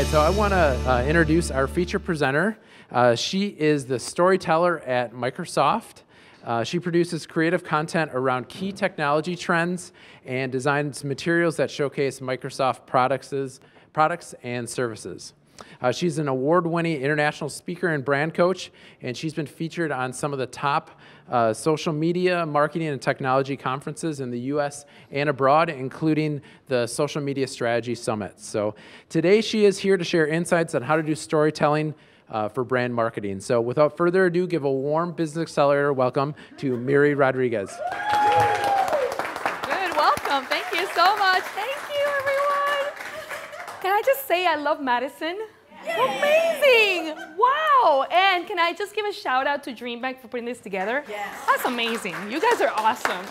right, so I want to introduce our feature presenter. She is the storyteller at Microsoft. She produces creative content around key technology trends and designs materials that showcase Microsoft products and services. She's an award-winning international speaker and brand coach, and she's been featured on some of the top social media, marketing, and technology conferences in the US and abroad, including the Social Media Strategy Summit. So today she is here to share insights on how to do storytelling for brand marketing. So without further ado, give a warm Business Accelerator welcome to Miri Rodriguez. Good, welcome. Thank you so much. Thank you, everyone. Can I just say I love Madison? Amazing! Wow! And can I just give a shout out to Dream Bank for putting this together? Yes. That's amazing. You guys are awesome.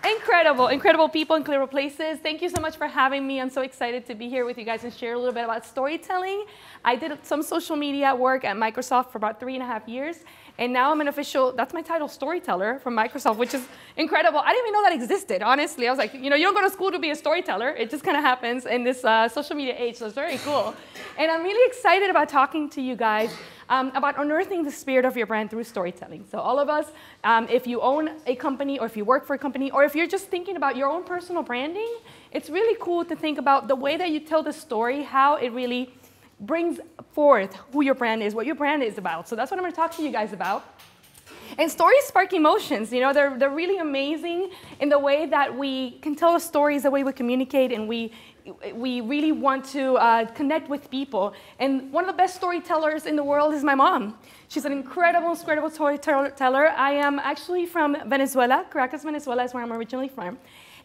Incredible, incredible people, incredible places. Thank you so much for having me. I'm so excited to be here with you guys and share a little bit about storytelling. I did some social media work at Microsoft for about 3.5 years. And now I'm an official, that's my title, storyteller from Microsoft, which is incredible. I didn't even know that existed, honestly. I was like, you know, you don't go to school to be a storyteller. It just kind of happens in this social media age, so it's very cool. And I'm really excited about talking to you guys about unearthing the spirit of your brand through storytelling. So all of us, if you own a company or if you work for a company or if you're just thinking about your own personal branding, it's really cool to think about the way that you tell the story, how it really brings forth who your brand is, what your brand is about. So that's what I'm going to talk to you guys about. And stories spark emotions. You know, they're really amazing in the way that we can tell stories, the way we communicate, and we really want to connect with people. And one of the best storytellers in the world is my mom. She's an incredible storyteller. I am actually from Venezuela. Caracas, Venezuela is where I'm originally from.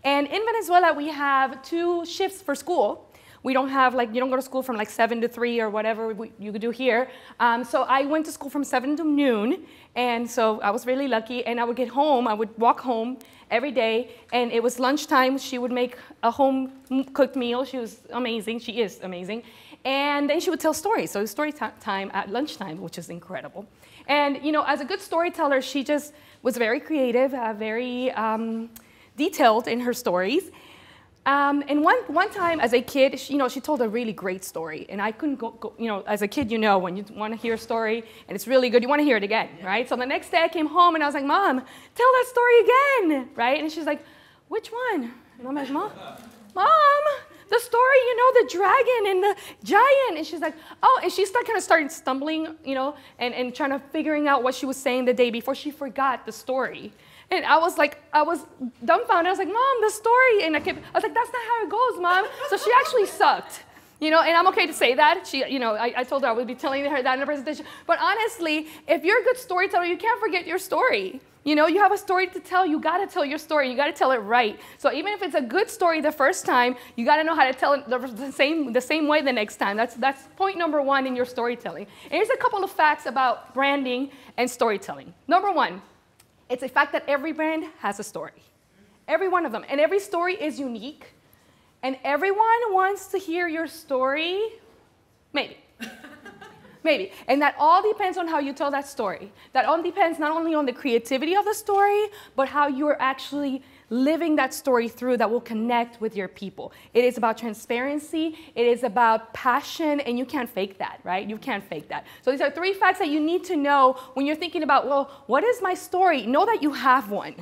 And in Venezuela, we have 2 shifts for school. We don't have, like, you don't go to school from like 7 to 3 or whatever you could do here. So I went to school from 7 to noon, and so I was really lucky. And I would get home, I would walk home every day, and it was lunchtime. She would make a home-cooked meal. She was amazing. She is amazing. And then she would tell stories. So it was story time at lunchtime, which is incredible. And, you know, as a good storyteller, she just was very creative, very detailed in her stories. And one time as a kid, she told a really great story, and I couldn't go, you know, as a kid, you know, when you want to hear a story and it's really good, you want to hear it again, right? So the next day I came home and I was like, Mom, tell that story again, right? And she's like, which one? And I'm like, Mom, the story, you know, the dragon and the giant. And she's like, oh, and she started stumbling, you know, and trying to figuring out what she was saying the day before. She forgot the story. And I was dumbfounded. I was like, Mom, the story. And I was like, that's not how it goes, Mom. So she actually sucked, you know, and I'm okay to say that. She, you know, I told her I would be telling her that in a presentation. But honestly, if you're a good storyteller, you can't forget your story. You know, you have a story to tell. You got to tell your story. You got to tell it right. So even if it's a good story the first time, you got to know how to tell it the same way the next time. That's point number 1 in your storytelling. And here's a couple of facts about branding and storytelling. Number 1. It's a fact that every brand has a story. Every one of them. And every story is unique. And everyone wants to hear your story. Maybe. Maybe. And that all depends on how you tell that story. That all depends not only on the creativity of the story, but how you're actually living that story through that will connect with your people. It is about transparency. It is about passion, and you can't fake that, right? You can't fake that. So these are 3 facts that you need to know when you're thinking about, well, what is my story? Know that you have one.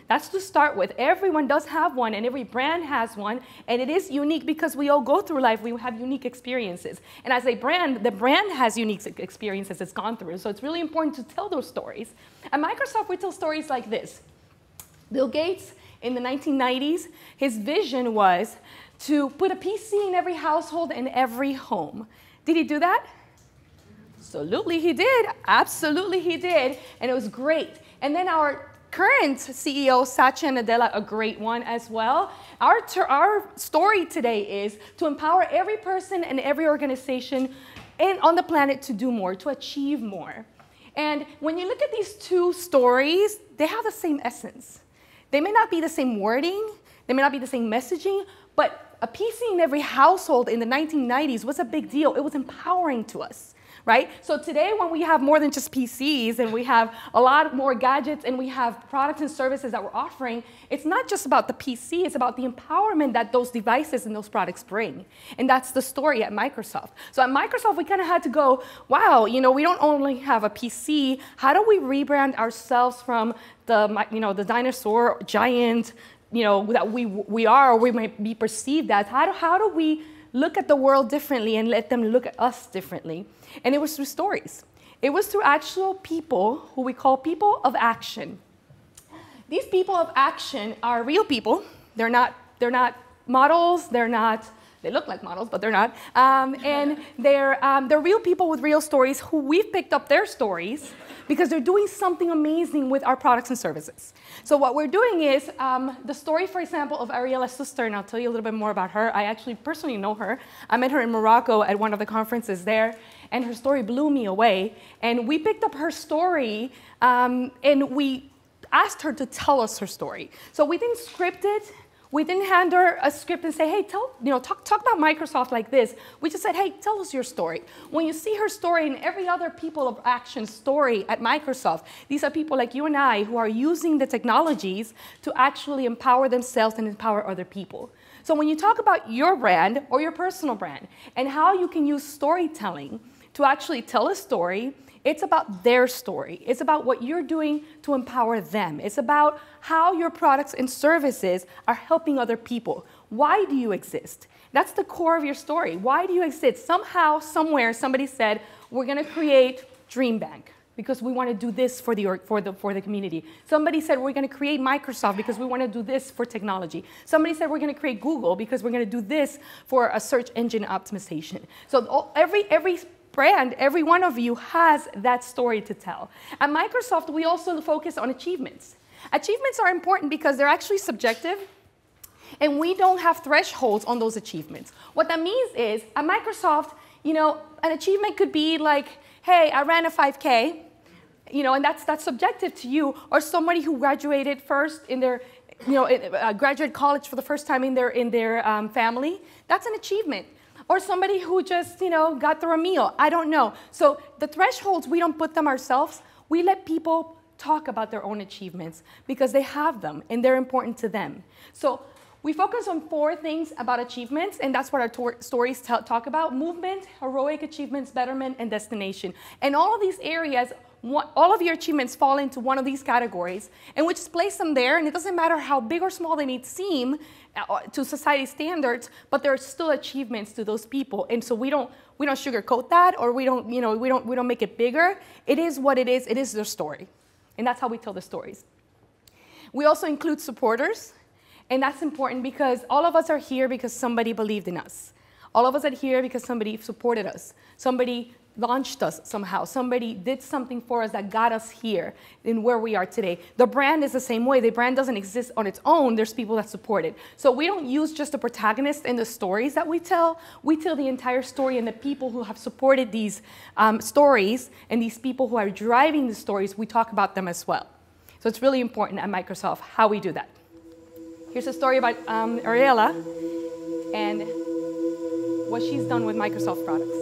That's to start with. Everyone does have one, and every brand has one, and it is unique because we all go through life. We have unique experiences. And as a brand, the brand has unique experiences it's gone through, so it's really important to tell those stories. At Microsoft, we tell stories like this. Bill Gates, in the 1990s, his vision was to put a PC in every household and every home. Did he do that? Absolutely he did. Absolutely he did. And it was great. And then our current CEO, Satya Nadella, a great one as well. Our story today is to empower every person and every organization on the planet to do more, to achieve more. And when you look at these 2 stories, they have the same essence. They may not be the same wording, they may not be the same messaging, but a PC in every household in the 1990s was a big deal. It was empowering to us, right? So today when we have more than just PCs and we have a lot more gadgets and we have products and services that we're offering, it's not just about the PC, it's about the empowerment that those devices and those products bring. And that's the story at Microsoft. So at Microsoft, we kind of had to go, wow, we don't only have a PC, how do we rebrand ourselves from the dinosaur giant, that we are, or we might be perceived as? How do we look at the world differently and let them look at us differently? And it was through stories. It was through actual people who we call people of action. These people of action are real people. They're not models. They look like models, but they're not. And they're real people with real stories who we've picked up their stories because they're doing something amazing with our products and services. So what we're doing is the story, for example, of Ariela's sister, and I'll tell you a little bit more about her. I actually personally know her. I met her in Morocco at one of the conferences there, and her story blew me away. And we picked up her story, and we asked her to tell us her story. So we didn't script it. We didn't hand her a script and say, hey, talk about Microsoft like this. We just said, hey, tell us your story. When you see her story and every other people of action story at Microsoft, these are people like you and I who are using the technologies to actually empower themselves and empower other people. So when you talk about your brand or your personal brand and how you can use storytelling to actually tell a story, it's about their story. It's about what you're doing to empower them. It's about how your products and services are helping other people. Why do you exist? That's the core of your story. Why do you exist? Somehow, somewhere, somebody said, we're going to create Dream Bank because we want to do this for the community. Somebody said, we're going to create Microsoft because we want to do this for technology. Somebody said, we're going to create Google because we're going to do this for a search engine optimization. So every brand, every one of you has that story to tell. At Microsoft, we also focus on achievements. Achievements are important because they're actually subjective, and we don't have thresholds on those achievements. What that means is, at Microsoft, an achievement could be like, hey, I ran a 5K, and that's subjective to you, or somebody who graduated first in their, graduate college for the first time in their family. That's an achievement. Or somebody who just, got through a meal. I don't know. So the thresholds, we don't put them ourselves. We let people talk about their own achievements because they have them and they're important to them. So we focus on 4 things about achievements, and that's what our stories talk about: movement, heroic achievements, betterment, and destination. And all of these areas, all of your achievements fall into one of these categories, and we just place them there, and it doesn't matter how big or small they may seem to society standards, but there are still achievements to those people. And so we don't sugarcoat that, or we don't make it bigger. It is what it is. It is their story, and that's how we tell the stories. We also include supporters, and that's important because all of us are here because somebody believed in us. All of us are here because somebody supported us. Somebody launched us somehow. Somebody did something for us that got us here in where we are today. The brand is the same way. The brand doesn't exist on its own. There's people that support it. So we don't use just the protagonist and the stories that we tell. We tell the entire story, and the people who have supported these stories and these people who are driving the stories, we talk about them as well. So it's really important at Microsoft how we do that. Here's a story about Ariela and what she's done with Microsoft products.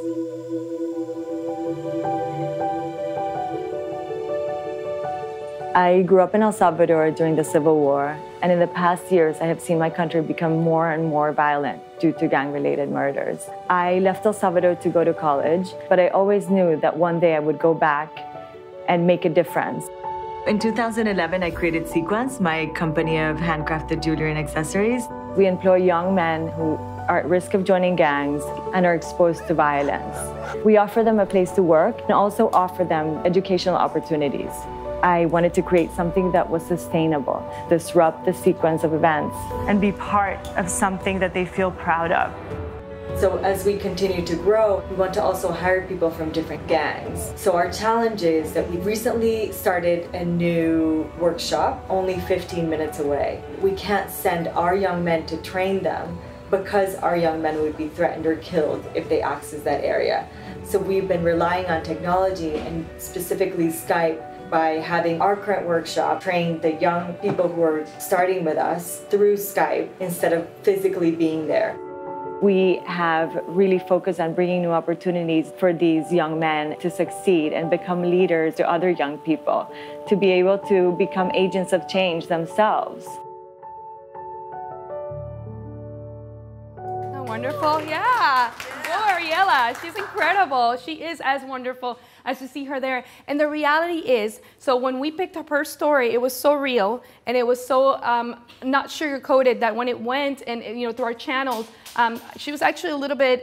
I grew up in El Salvador during the Civil War, and in the past years, I have seen my country become more and more violent due to gang-related murders. I left El Salvador to go to college, but I always knew that one day I would go back and make a difference. In 2011, I created Sequence, my company of handcrafted jewelry and accessories. We employ young men who are at risk of joining gangs and are exposed to violence. We offer them a place to work and also offer them educational opportunities. I wanted to create something that was sustainable, disrupt the sequence of events, and be part of something that they feel proud of. So as we continue to grow, we want to also hire people from different gangs. So our challenge is that we recently started a new workshop only 15 minutes away. We can't send our young men to train them because our young men would be threatened or killed if they access that area. So we've been relying on technology, and specifically Skype, by having our current workshop train the young people who are starting with us through Skype instead of physically being there. We have really focused on bringing new opportunities for these young men to succeed and become leaders to other young people, to be able to become agents of change themselves. Oh, wonderful, yeah. Oh, Ariella, she's incredible. She is as wonderful as you see her there. And the reality is, so when we picked up her story, it was so real and it was so not sugar-coated that when it went and through our channels, she was actually a little bit,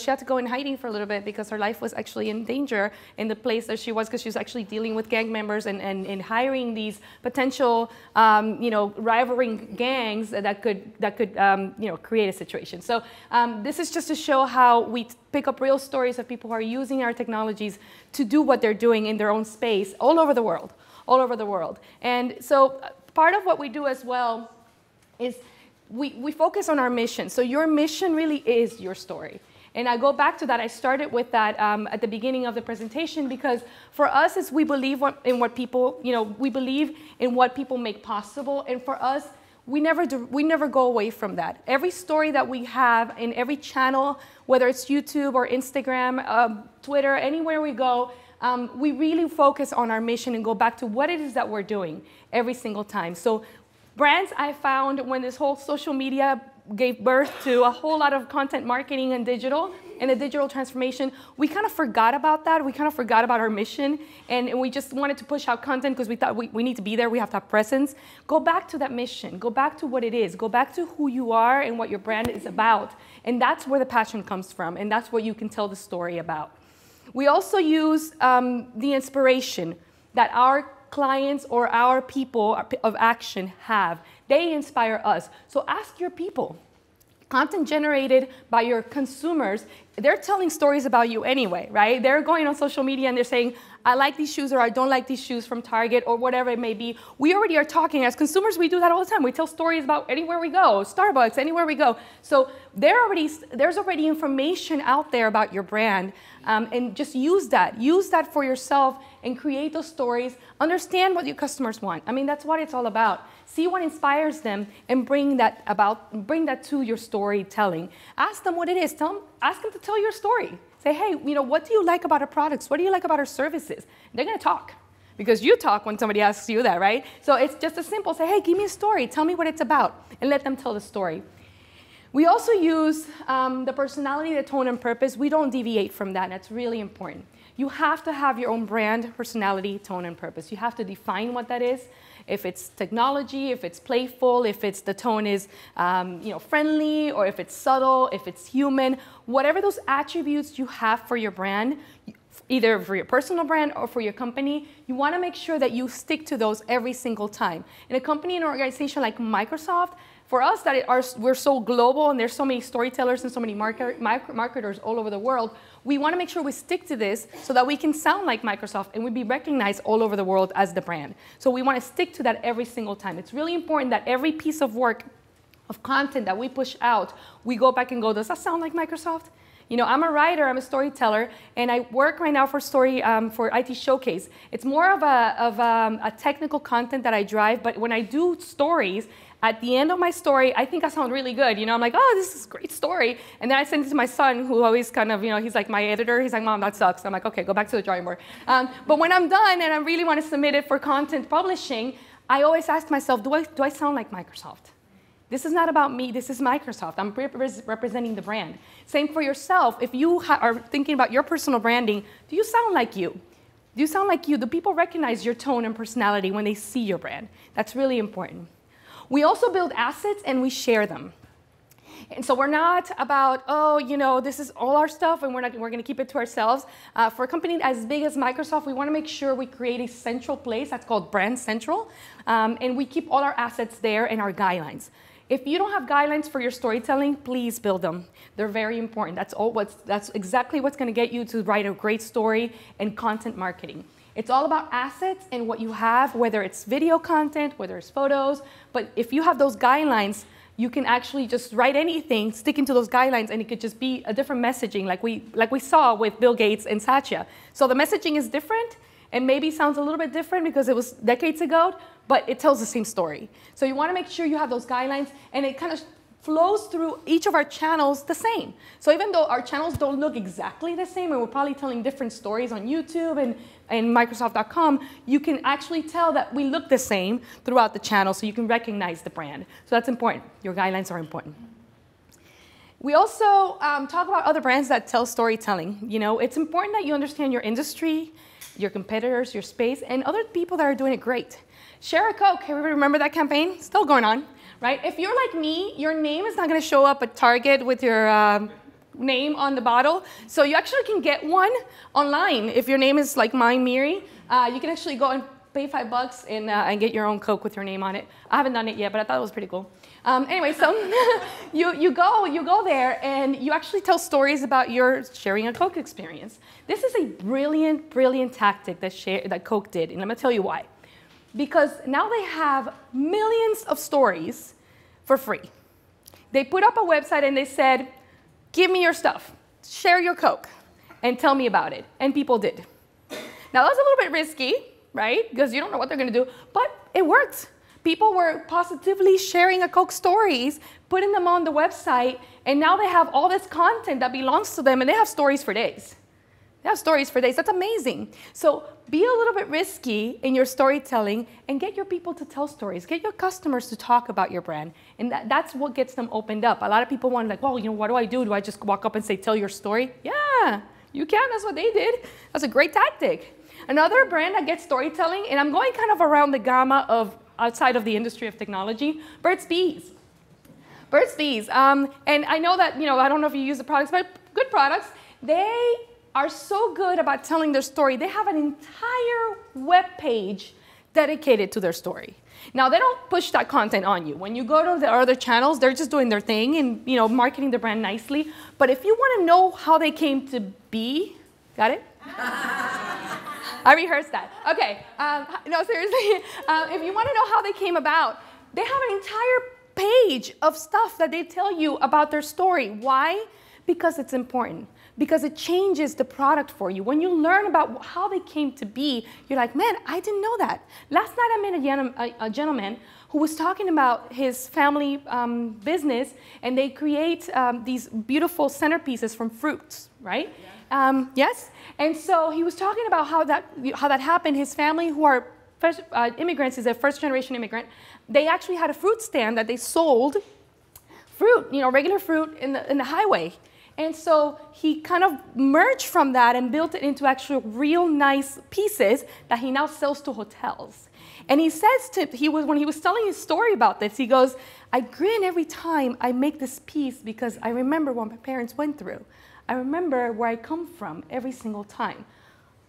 she had to go in hiding for a little bit because her life was actually in danger in the place that she was, because she was actually dealing with gang members and hiring these potential, rivaling gangs that could create a situation. So this is just to show how we pick up real stories of people who are using our technologies to do what they're doing in their own space all over the world, And so part of what we do as well is we focus on our mission. So your mission really is your story. And I go back to that. I started with that at the beginning of the presentation, because for us, is we believe in what people, we believe in what people make possible. And for us, we never go away from that. Every story that we have in every channel, whether it's YouTube or Instagram, Twitter, anywhere we go, we really focus on our mission and go back to what it is that we're doing every single time. So brands, I found, when this whole social media gave birth to a whole lot of content marketing and a digital transformation, we kind of forgot about that. We kind of forgot about our mission, and we just wanted to push out content because we thought we need to be there, we have to have presence. Go back to that mission. Go back to what it is. Go back to who you are and what your brand is about. And that's where the passion comes from, and that's what you can tell the story about. We also use the inspiration that our clients or our people of action have. They inspire us. So ask your people. Content generated by your consumers, they're telling stories about you anyway, right? They're going on social media and they're saying, I like these shoes, or I don't like these shoes from Target, or whatever it may be. We already are talking. As consumers, we do that all the time. We tell stories about anywhere we go, Starbucks, anywhere we go. So there's already information out there about your brand, and just use that. Use that for yourself and create those stories. Understand what your customers want. I mean, that's what it's all about. See what inspires them and bring that to your storytelling. Ask them what it is. Ask them to tell your story. Say, hey, what do you like about our products? What do you like about our services? They're going to talk, because you talk when somebody asks you that, right? So it's just as simple. Say, hey, give me a story. Tell me what it's about, and let them tell the story. We also use the personality, the tone, and purpose. We don't deviate from that. That's really important. You have to have your own brand, personality, tone, and purpose. You have to define what that is. If it's technology, if it's playful, if the tone is friendly, or if it's subtle, if it's human, whatever those attributes you have for your brand, either for your personal brand or for your company, you want to make sure that you stick to those every single time. In a company and organization like Microsoft, for us we're so global and there's so many storytellers and so many marketers all over the world, we want to make sure we stick to this so that we can sound like Microsoft and we be recognized all over the world as the brand. So we want to stick to that every single time. It's really important that every piece of work, of content that we push out, we go back and go, does that sound like Microsoft? I'm a writer, I'm a storyteller, and I work right now for IT Showcase. It's more of a technical content that I drive, but when I do stories, at the end of my story, I think I sound really good. I'm like, oh, this is a great story. And then I send it to my son, who always kind of, he's like my editor. He's like, Mom, that sucks. I'm like, okay, go back to the drawing board. But when I'm done and I really want to submit it for content publishing, I always ask myself, do I sound like Microsoft? This is not about me. This is Microsoft. I'm representing the brand. Same for yourself. If you are thinking about your personal branding, do you sound like you? Do you sound like you? Do people recognize your tone and personality when they see your brand? That's really important. We also build assets and we share them. And so we're not about, this is all our stuff and we're going to keep it to ourselves. For a company as big as Microsoft, we want to make sure we create a central place that's called Brand Central. And we keep all our assets there and our guidelines. If you don't have guidelines for your storytelling, please build them. They're very important. That's exactly what's going to get you to write a great story and content marketing. It's all about assets and what you have, whether it's video content, whether it's photos. But if you have those guidelines, you can actually just write anything, stick into those guidelines, and it could just be a different messaging, like we saw with Bill Gates and Satya. So the messaging is different, and maybe sounds a little bit different because it was decades ago, but it tells the same story. So you want to make sure you have those guidelines, and it kind of flows through each of our channels the same. So even though our channels don't look exactly the same, and we're probably telling different stories on YouTube and Microsoft.com, you can actually tell that we look the same throughout the channel, so you can recognize the brand. So that's important. Your guidelines are important. We also talk about other brands that tell storytelling. You know, it's important that you understand your industry, your competitors, your space, and other people that are doing it great. Share a Coke. Everybody remember that campaign? Still going on, right? If you're like me, your name is not going to show up at Target with your name on the bottle. So you actually can get one online. If your name is like mine, Miri, you can actually go and pay $5 and get your own Coke with your name on it. I haven't done it yet, but I thought it was pretty cool. Anyway, so you go there and you actually tell stories about your sharing a Coke experience. This is a brilliant, brilliant tactic that Coke did, and I'm going to tell you why. Because now they have millions of stories for free. They put up a website and they said, give me your stuff, share your Coke, and tell me about it. And people did. Now that's a little bit risky, right? Because you don't know what they're going to do, but it worked. People were positively sharing a Coke stories, putting them on the website, and now they have all this content that belongs to them, and they have stories for days. They have stories for days. That's amazing. So be a little bit risky in your storytelling and get your people to tell stories. Get your customers to talk about your brand. And that's what gets them opened up. A lot of people want like, well, you know, what do I do? Do I just walk up and say, tell your story? Yeah, you can. That's what they did. That's a great tactic. Another brand that gets storytelling, and I'm going kind of around the gamma of outside of the industry of technology, Burt's Bees. Burt's Bees. And I know that, you know, I don't know if you use the products, but good products. They are so good about telling their story. They have an entire web page dedicated to their story. Now, they don't push that content on you. When you go to the other channels, they're just doing their thing and, you know, marketing their brand nicely. But if you want to know how they came to be, got it? I rehearsed that. Okay, no, seriously. If you want to know how they came about, they have an entire page of stuff that they tell you about their story. Why? Because it's important. Because it changes the product for you. When you learn about how they came to be, you're like, man, I didn't know that. Last night I met a gentleman who was talking about his family business, and they create these beautiful centerpieces from fruits, right? Yeah. Yes? And so he was talking about how that happened. His family, who are immigrants, is a first-generation immigrant, they actually had a fruit stand that they sold fruit, you know, regular fruit in the highway. And so he kind of merged from that and built it into actual real nice pieces that he now sells to hotels. And he says when he was telling his story about this, he goes, I grin every time I make this piece because I remember what my parents went through. I remember where I come from every single time.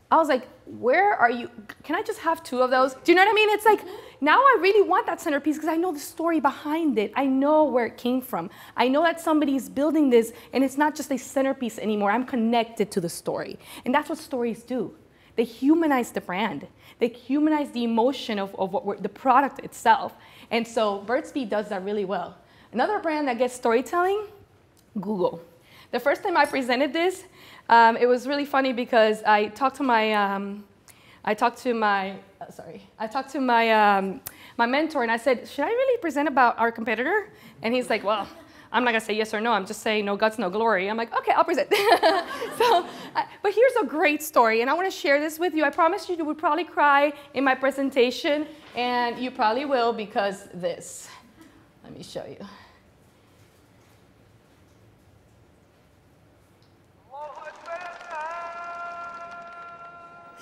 I was like, where are you? Can I just have 2 of those? Do you know what I mean? It's like, now I really want that centerpiece because I know the story behind it. I know where it came from. I know that somebody's building this, and it's not just a centerpiece anymore. I'm connected to the story. And that's what stories do. They humanize the brand. They humanize the emotion of the product itself. And so Burt's Bees does that really well. Another brand that gets storytelling, Google. The first time I presented this, it was really funny because I talked to my mentor, and I said, should I really present about our competitor? And he's like, well, I'm not gonna say yes or no. I'm just saying no guts, no glory. I'm like, okay, I'll present. But here's a great story, and I want to share this with you. I promised you would probably cry in my presentation, and you probably will because this. Let me show you.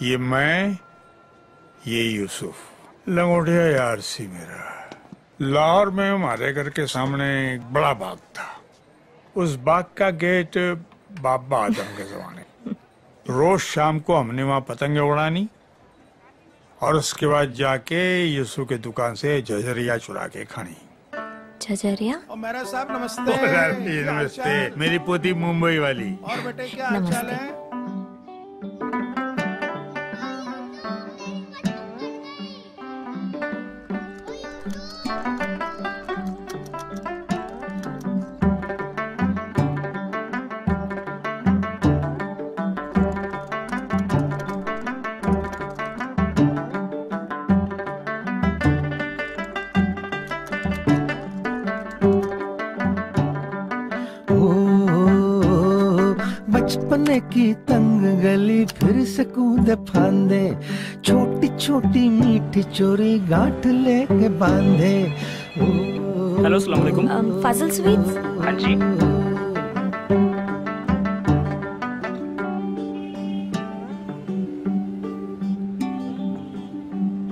ये मैं, ये यूसुफ लंगोटिया यार सी मेरा। लाहौर में हमारे घर के सामने एक बड़ा बाग था। उस बाग का गेट बाबा आदम के जमाने। रोज शाम को हमने वहाँ पतंगे उड़ानी और उसके बाद जाके यूसुफ के दुकान से जजरिया चुरा के खानी। जजरिया? और मेरा साहब नमस्ते। नमस्ते। मेरी पोती मुंबई वाली। और बेटे क्या हाल है? बचपने की तंग गली फिर से कूदे फांदे छोटी छोटी मीठी चोरी गांठ लेके बांधे हेलो अस्सलाम वालेकुम फाजिल स्वीट्स हाँ जी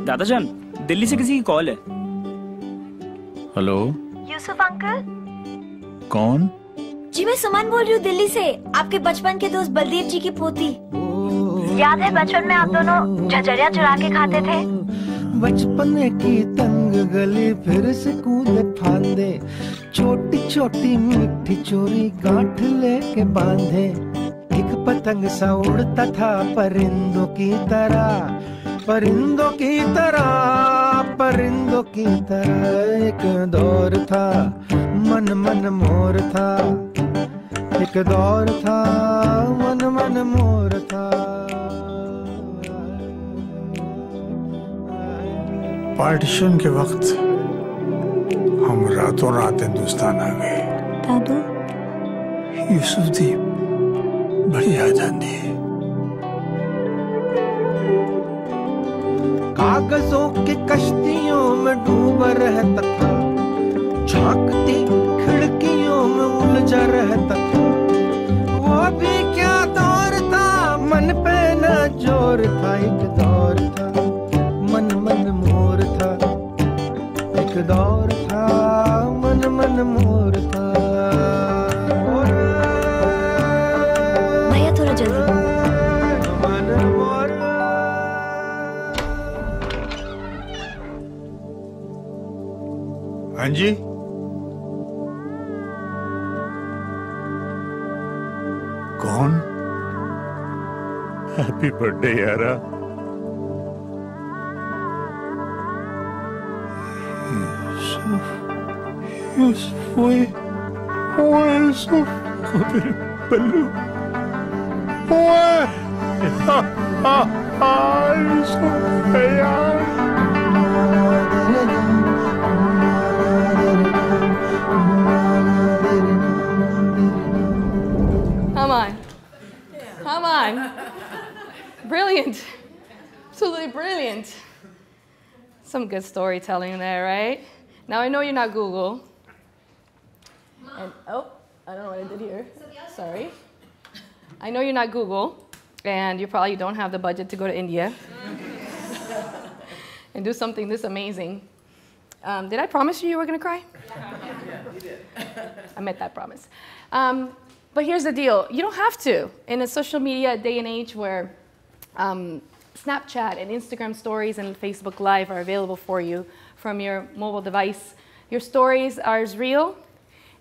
दादाजान दिल्ली से किसी की कॉल है हेलो यूसुफ अंकल कौन जी मैं सुमन बोल रही हूँ दिल्ली से आपके बचपन के दोस्त बलदेव जी की पोती याद है बचपन में आप दोनों झझरिया चुरा के खाते थे बचपने की तंग गली फिर से कूदे फांदे छोटी छोटी मीठी चोरी गांठ लेके बांधे एक पतंग सा उड़ता था परिंदों की तरह परिंदों की तरह परिंदों की तरह एक दौर था मन मन मोर था एक दौर था मन मन मोर था पार्टीशन के वक्त हम रातों रात हिंदुस्तान आ गए दादू यूसुफ दी बड़ी याद आती है कागजों की कश्तियों में डूबा रहता था झांकती खिड़कियों में उलझा रहता था वो भी क्या दौर था मन पे न जोर था एक दौर था मन मन मोर था एक दौर था मन मन मोर था भैया थोड़ा जल्दी हाँ जी कौन हैप्पी बर्थडे यारा यूसुफ वो यूसुफ मेरे बल्लू यूसुफ यार Come on. Brilliant. Absolutely brilliant. Some good storytelling there, right? Now I know you're not Google. And, oh, I don't know what I did here. Sorry. I know you're not Google, and you probably don't have the budget to go to India and do something this amazing. Did I promise you were going to cry? Yeah, you did. I met that promise. But here's the deal. You don't have to. In a social media day and age where Snapchat and Instagram stories and Facebook Live are available for you from your mobile device, your stories are as real,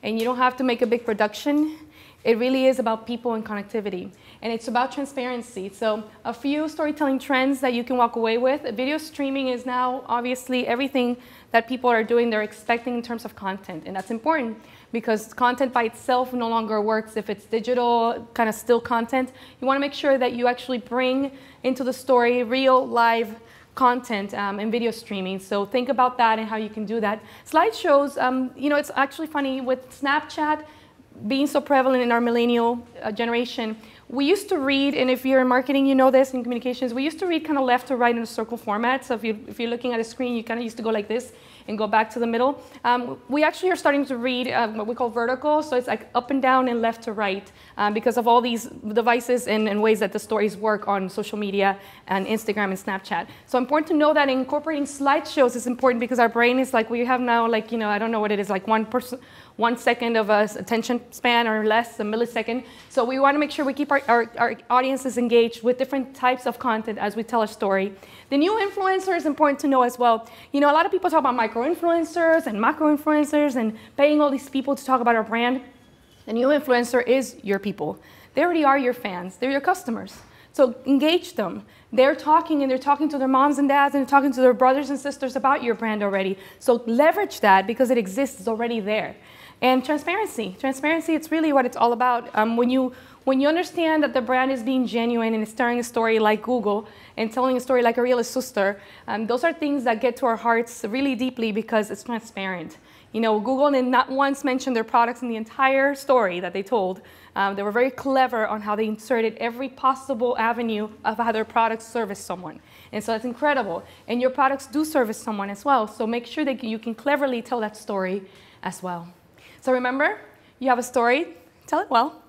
and you don't have to make a big production. It really is about people and connectivity. And it's about transparency. So a few storytelling trends that you can walk away with. Video streaming is now obviously everything that people are doing, they're expecting in terms of content. And that's important because content by itself no longer works if it's digital, kind of still content. You want to make sure that you actually bring into the story real live content and video streaming. So think about that and how you can do that. Slideshows, you know, it's actually funny with Snapchat being so prevalent in our millennial generation. We used to read, and if you're in marketing, you know this, in communications, we used to read kind of left to right in a circle format. So if you're looking at a screen, you kind of used to go like this and go back to the middle. We actually are starting to read what we call vertical, so it's like up and down and left to right because of all these devices and ways that the stories work on social media and Instagram and Snapchat. So important to know that incorporating slideshows is important because our brain is like, we have now like, you know, I don't know what it is, like 1 second of attention span or less, a millisecond. So we want to make sure we keep our audiences engaged with different types of content as we tell a story. The new influencer is important to know as well. You know, a lot of people talk about micro-influencers and macro-influencers and paying all these people to talk about our brand. The new influencer is your people. They already are your fans. They're your customers. So engage them. They're talking and they're talking to their moms and dads and they're talking to their brothers and sisters about your brand already. So leverage that because it exists, it's already there. And transparency. Transparency, it's really what it's all about. When When you understand that the brand is being genuine and it's telling a story like Google and telling a story like a real sister, those are things that get to our hearts really deeply because it's transparent. You know, Google did not once mention their products in the entire story that they told. They were very clever on how they inserted every possible avenue of how their products service someone. And so that's incredible. And your products do service someone as well. So make sure that you can cleverly tell that story as well. So remember, you have a story, tell it well.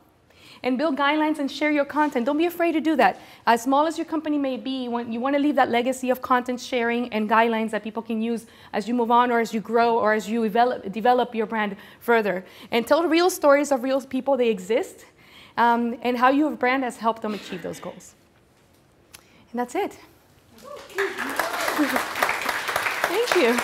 And build guidelines and share your content. Don't be afraid to do that. As small as your company may be, you want to leave that legacy of content sharing and guidelines that people can use as you move on or as you grow or as you develop your brand further. And tell real stories of real people, they exist, and how your brand has helped them achieve those goals. And that's it. Thank you.